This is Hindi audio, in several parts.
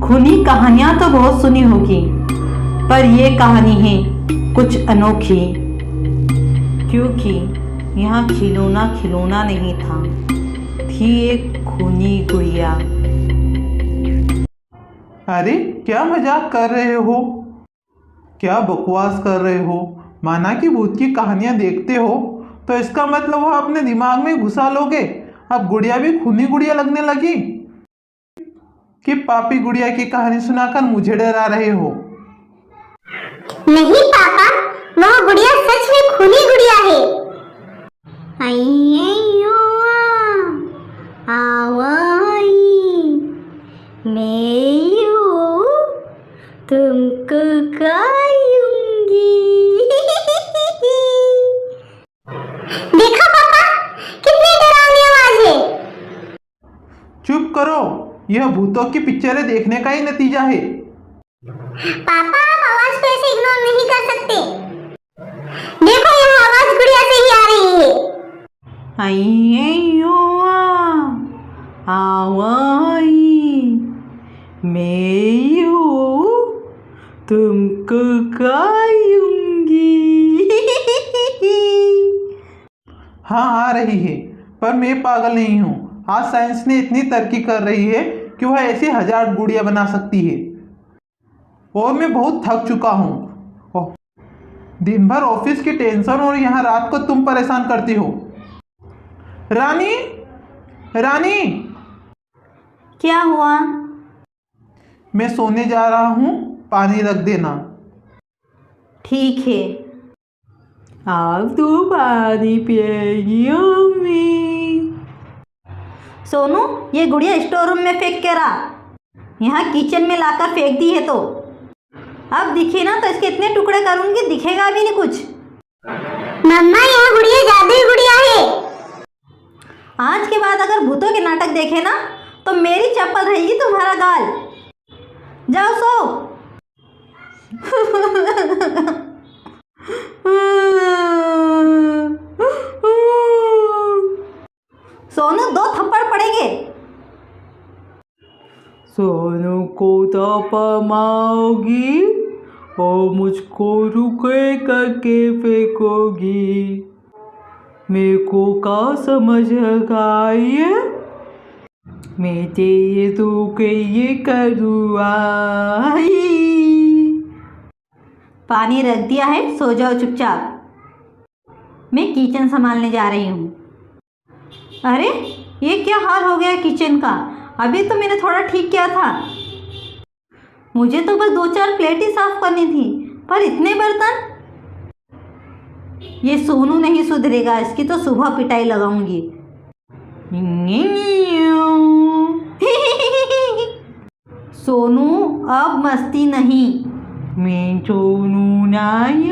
खूनी कहानियां तो बहुत सुनी होगी, पर ये कहानी है कुछ अनोखी, क्योंकि यहाँ खिलौना खिलौना नहीं था, थी एक खूनी गुड़िया। अरे क्या मजाक कर रहे हो? क्या बकवास कर रहे हो? माना कि भूत की कहानियां देखते हो तो इसका मतलब वह अपने दिमाग में घुसा लोगे। अब गुड़िया भी खूनी गुड़िया लगने लगी कि पापी गुड़िया की कहानी सुनाकर मुझे डरा रहे हो? नहीं पापा, वह गुड़िया सच में खूनी गुड़िया है। अय्यो आवाई मैं तुमको खाऊंगी। देखा पापा, कितनी डरावनी आवाज है। चुप करो, यह भूतों की पिक्चरें देखने का ही नतीजा है। पापा, आप आवाज को ऐसे इग्नोर नहीं कर सकते। देखो, यह आवाज गुड़िया से ही आ रही है। अय्यो आवाई मैं तुमको खाऊंगी। हाँ आ रही है, पर मैं पागल नहीं हूँ। आज साइंस ने इतनी तरक्की कर रही है कि वह ऐसी 1000 गुड़िया बना सकती है। और मैं बहुत थक चुका हूँ। दिन भर ऑफिस की टेंशन और यहाँ रात को तुम परेशान करती हो। रानी, रानी, क्या हुआ? मैं सोने जा रहा हूँ, पानी रख देना। ठीक है। आप तो पानी पिएगी अम्मी। सोनू, ये गुड़िया स्टोर रूम में फेंक के रहा, यहाँ किचन में लाकर फेंक दी है तो अब दिखे ना तो इसके इतने टुकड़े करूंगी, दिखेगा भी नहीं कुछ। मम्मा, यह गुड़िया जादुई गुड़िया है। आज के बाद अगर भूतों के नाटक देखे ना तो मेरी चप्पल रहेगी तुम्हारा गाल। जाओ सो। सोनू, 2 थप्पड़ पड़ेंगे। सोनू को तपामाओगी और मुझको रुके करके फेंकोगी। मेरे को का समझ आइए, मैं तेरे तो के ये करूँगा। पानी रख दिया है, सो जाओ चुपचाप। मैं किचन संभालने जा रही हूँ। अरे ये क्या हाल हो गया किचन का? अभी तो मैंने थोड़ा ठीक किया था। मुझे तो बस 2-4 प्लेट ही साफ करनी थी, पर इतने बर्तन। ये सोनू नहीं सुधरेगा, इसकी तो सुबह पिटाई लगाऊंगी। सोनू, अब मस्ती नहीं। मैं सोनू नहीं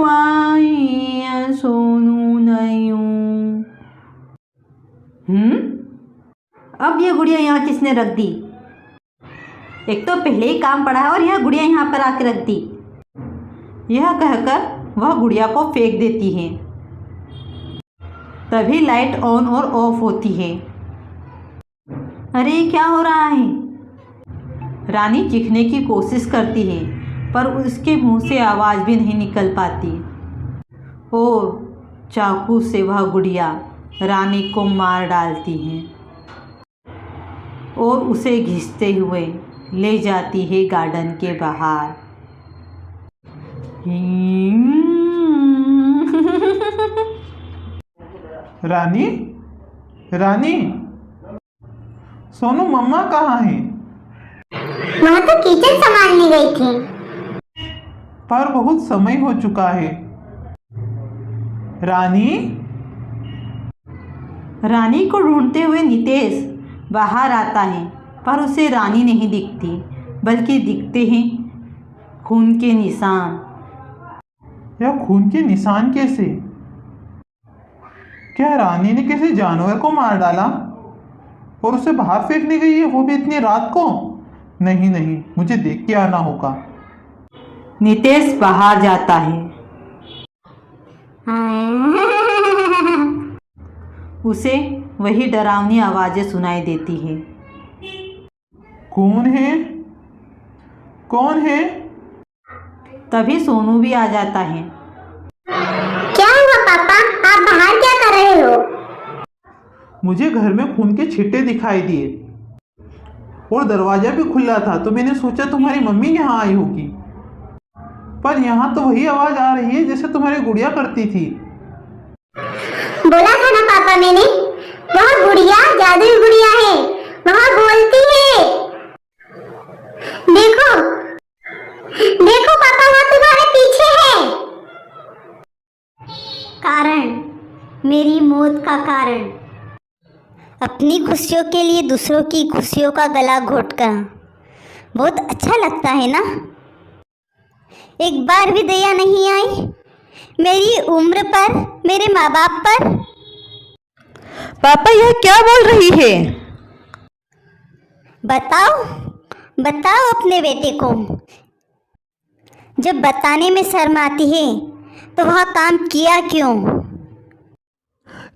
आई, सोनू नहीं हूँ। अब ये गुड़िया यहाँ किसने रख दी? एक तो पहले ही काम पड़ा है और यह गुड़िया यहाँ पर आके रख दी। यह कहकर वह गुड़िया को फेंक देती है। तभी लाइट ऑन और ऑफ होती है। अरे क्या हो रहा है? रानी चीखने की कोशिश करती है, पर उसके मुंह से आवाज़ भी नहीं निकल पाती। और चाकू से वह गुड़िया रानी को मार डालती है और उसे घिसते हुए ले जाती है गार्डन के बाहर। रानी, रानी, सोनू मम्मा कहाँ है? वह तो किचन संभालने गई थी। पर बहुत समय हो चुका है। रानी, रानी को ढूंढते हुए नितेश बाहर आता है, पर उसे रानी नहीं दिखती, बल्कि दिखते हैं खून के निशान। यह खून के निशान कैसे? क्या रानी ने किसी जानवर को मार डाला और उसे बाहर फेंकने गई है, वो भी इतनी रात को? नहीं नहीं, मुझे देख के आना होगा। नितेश बाहर जाता है। उसे वही डरावनी आवाजें सुनाई देती है। कौन है? कौन है? तभी सोनू भी आ जाता है। क्या हुआ पापा, आप बाहर क्या कर रहे हो? मुझे घर में खून के छिट्टे दिखाई दिए और दरवाजा भी खुला था, तो मैंने सोचा तुम्हारी मम्मी यहाँ आई होगी। पर यहाँ तो वही आवाज आ रही है जैसे तुम्हारी गुड़िया करती थी। बोला था ना पापा मैंने, वह गुड़िया जादुई गुड़िया है, वह बोलती है। देखो देखो पापा, वह तुम्हारे पीछे है। कारण, मेरी मौत का कारण। अपनी खुशियों के लिए दूसरों की खुशियों का गला घोटकर बहुत अच्छा लगता है ना। एक बार भी दया नहीं आई मेरी उम्र पर, मेरे माँ बाप पर। पापा यह क्या बोल रही है? बताओ बताओ अपने बेटे को। जब बताने में शर्म आती है तो वह काम किया क्यों?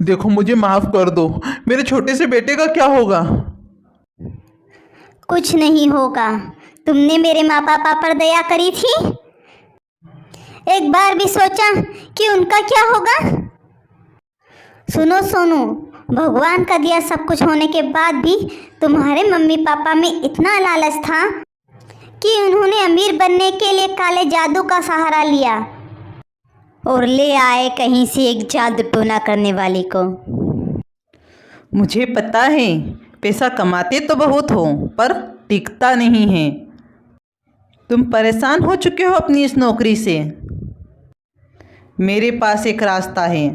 देखो मुझे माफ कर दो, मेरे छोटे से बेटे का क्या होगा? कुछ नहीं होगा। तुमने मेरे माँ पापा पर दया करी थी? एक बार भी सोचा कि उनका क्या होगा? सुनो सोनू, भगवान का दिया सब कुछ होने के बाद भी तुम्हारे मम्मी पापा में इतना लालच था कि उन्होंने अमीर बनने के लिए काले जादू का सहारा लिया और ले आए कहीं से एक जादू टोना करने वाले को। मुझे पता है, पैसा कमाते तो बहुत हो पर टिकता नहीं है। तुम परेशान हो चुके हो अपनी इस नौकरी से। मेरे पास एक रास्ता है।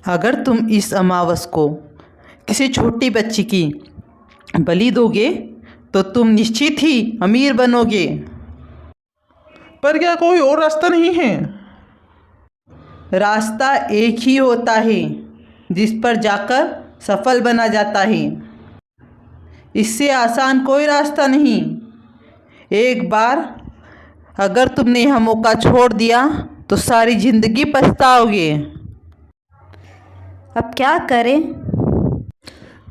अगर तुम इस अमावस को किसी छोटी बच्ची की बलि दोगे तो तुम निश्चित ही अमीर बनोगे। पर क्या कोई और रास्ता नहीं है? रास्ता एक ही होता है जिस पर जाकर सफल बना जाता है। इससे आसान कोई रास्ता नहीं। एक बार अगर तुमने यह मौका छोड़ दिया तो सारी जिंदगी पछताओगे। अब क्या करें?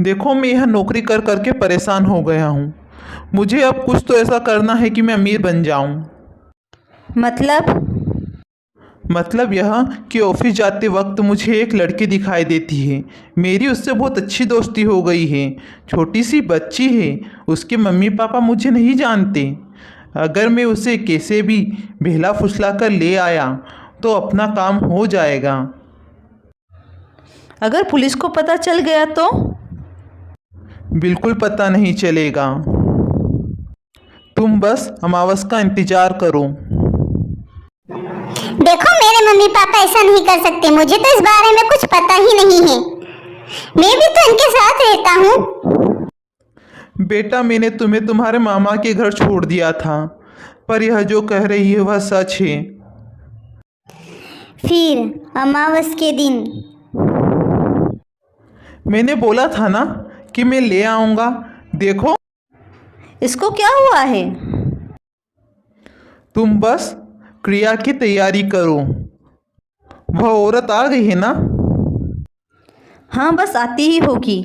देखो मैं यह नौकरी कर करके परेशान हो गया हूँ। मुझे अब कुछ तो ऐसा करना है कि मैं अमीर बन जाऊँ। मतलब यह कि ऑफिस जाते वक्त मुझे एक लड़की दिखाई देती है। मेरी उससे बहुत अच्छी दोस्ती हो गई है। छोटी सी बच्ची है, उसके मम्मी पापा मुझे नहीं जानते। अगर मैं उसे कैसे भी बहला फुसला कर ले आया तो अपना काम हो जाएगा। अगर पुलिस को पता चल गया तो? बिल्कुल पता नहीं चलेगा। तुम बस अमावस का इंतजार करो। देखो मेरे मम्मी पापा ऐसा नहीं कर सकते, मुझे तो इस बारे में कुछ पता ही नहीं है। मैं भी तो इनके साथ रहता हूँ। बेटा मैंने तुम्हें तुम्हारे मामा के घर छोड़ दिया था, पर यह जो कह रही है वह सच है। फिर अमावस के दिन मैंने बोला था ना कि मैं ले आऊँगा। देखो इसको क्या हुआ है? तुम बस क्रिया की तैयारी करो। वह औरत आ गई है ना? हाँ बस आती ही होगी।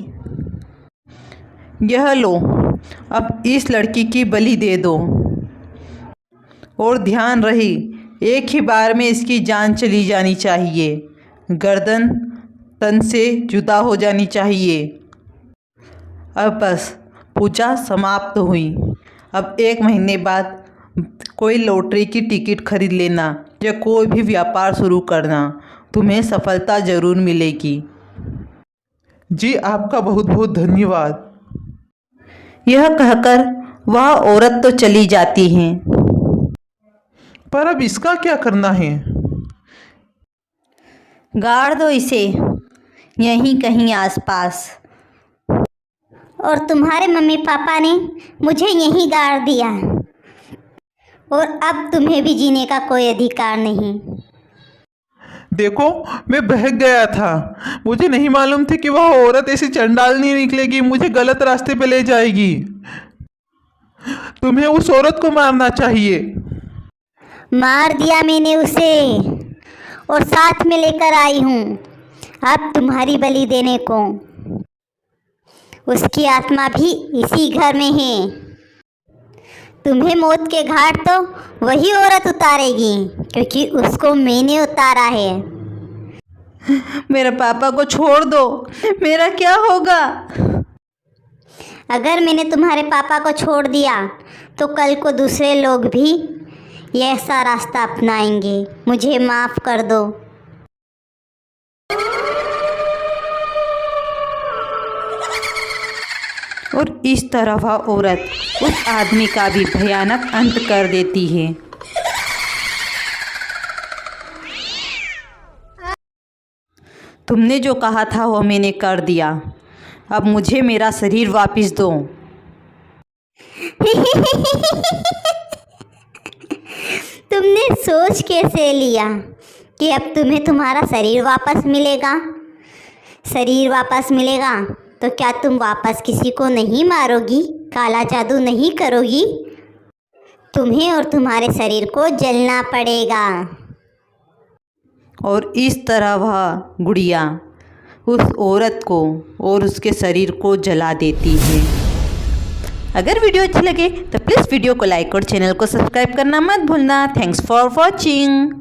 यह लो, अब इस लड़की की बलि दे दो। और ध्यान रहे, एक ही बार में इसकी जान चली जानी चाहिए। गर्दन तन से जुदा हो जानी चाहिए। अब बस पूजा समाप्त हुई। अब 1 महीने बाद कोई लॉटरी की टिकट खरीद लेना या कोई भी व्यापार शुरू करना, तुम्हें सफलता ज़रूर मिलेगी। जी आपका बहुत बहुत धन्यवाद। यह कहकर वह औरत तो चली जाती है। पर अब इसका क्या करना है? गाड़ दो इसे यहीं कहीं आसपास। और तुम्हारे मम्मी पापा ने मुझे यहीं गाड़ दिया और अब तुम्हें भी जीने का कोई अधिकार नहीं। देखो मैं बहक गया था। मुझे नहीं मालूम थी कि वह औरत ऐसी चंडालनी निकलेगी, मुझे गलत रास्ते पे ले जाएगी। तुम्हें उस औरत को मारना चाहिए। मार दिया मैंने उसे और साथ में लेकर आई हूँ अब तुम्हारी बलि देने को। उसकी आत्मा भी इसी घर में है। तुम्हें मौत के घाट तो वही औरत उतारेगी, क्योंकि उसको मैंने उतारा है। मेरे पापा को छोड़ दो, मेरा क्या होगा? अगर मैंने तुम्हारे पापा को छोड़ दिया तो कल को दूसरे लोग भी ये ऐसा रास्ता अपनाएंगे। मुझे माफ़ कर दो। और इस तरह वह औरत उस आदमी का भी भयानक अंत कर देती है। तुमने जो कहा था वो मैंने कर दिया, अब मुझे मेरा शरीर वापस दो। तुमने सोच कैसे लिया कि अब तुम्हें तुम्हारा शरीर वापस मिलेगा? शरीर वापस मिलेगा तो क्या तुम वापस किसी को नहीं मारोगी, काला जादू नहीं करोगी? तुम्हें और तुम्हारे शरीर को जलना पड़ेगा। और इस तरह वह गुड़िया उस औरत को और उसके शरीर को जला देती है। अगर वीडियो अच्छी लगे तो प्लीज़ वीडियो को लाइक और चैनल को सब्सक्राइब करना मत भूलना। Thanks for watching.